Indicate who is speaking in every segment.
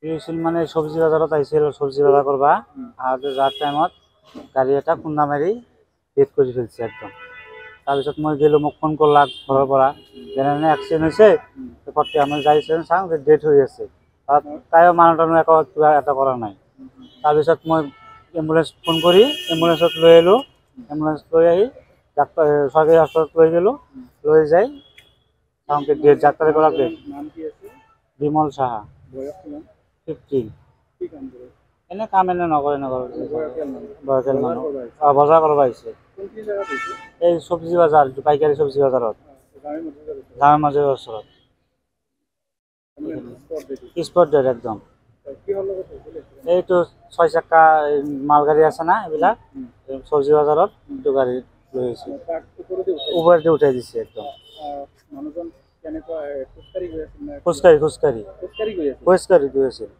Speaker 1: কি হৈছিল মানে চব্জি বজাৰত আহিছিল চব্জি বজাৰ কৰবা আৰু যাৰ টাইমত গাড়ী এটা খুন্দা মাৰি ডেথ কৰি ফেলছে একদম। তাৰপিছত মই গেলোঁ, মোক ফোন কৰলাক ঘৰৰ পৰা, যেনে এক্সিডেণ্ট হৈছে, পটকে আমি যাইছোঁ চাওঁ যে ডেথ হৈ আছে। তাত তাইও মানুহ একো কিবা এটা কৰা নাই। তাৰপিছত মই এম্বুলেঞ্চ ফোন কৰি এম্বুলেঞ্চত লৈ আহিলোঁ। এম্বুলেঞ্চ লৈ আহি ডাক্তৰ চৰকাৰী হস্পিটেলত লৈ গ'লোঁ। লৈ যাই চাওঁতে ডেথ, ডাক্তৰে ক'লা ডেথ। বিমল সাহা, 50। এনে কাম এনে নকৰে বয়সীয়াল মানুহ। বজাৰ কৰিব আহিছে এই চব্জি বজাৰ, পাইকাৰী চব্জি বজাৰত, গাঁৱৰ মাজৰ ওচৰত। স্পট ডেট একদম। এইটো 6 চকা মালগাড়ী আছে না, এইবিলাক চব্জি বজাৰত এইটো গাড়ী লৈ আহিছে, ওপৰতে উঠাই দিছে একদম। খোজকাঢ়ি গৈ আছিল।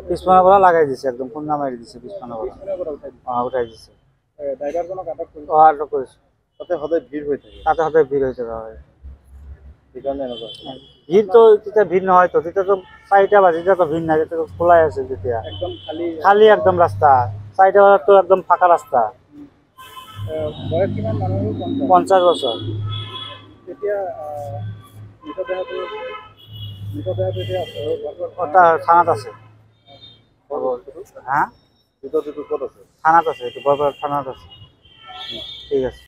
Speaker 1: পিছপিনৰ পৰা লাগাই দিছে একদম, খুন্দা মাৰি দিছে পিছপিনৰ পৰা। উঠাই দিছে। আটক কৰিছে। তাতে সদায় ভিৰ হৈ থাকে হয়। ভিৰটো তেতিয়া ভিৰ নহয়তো, তেতিয়াতো 4টা বাজি তেতিয়াতো ভিৰ নাই, তেতিয়াতো খোলাই আছিল। তেতিয়া খালী একদম ৰাস্তা, 4টা বজাততো একদম ফাঁকা ৰাস্তা। 50 বছৰ। থানাত আছে। হা? থানাত আছে, এইটো বৰপেটা থানাত আছে। ঠিক আছে।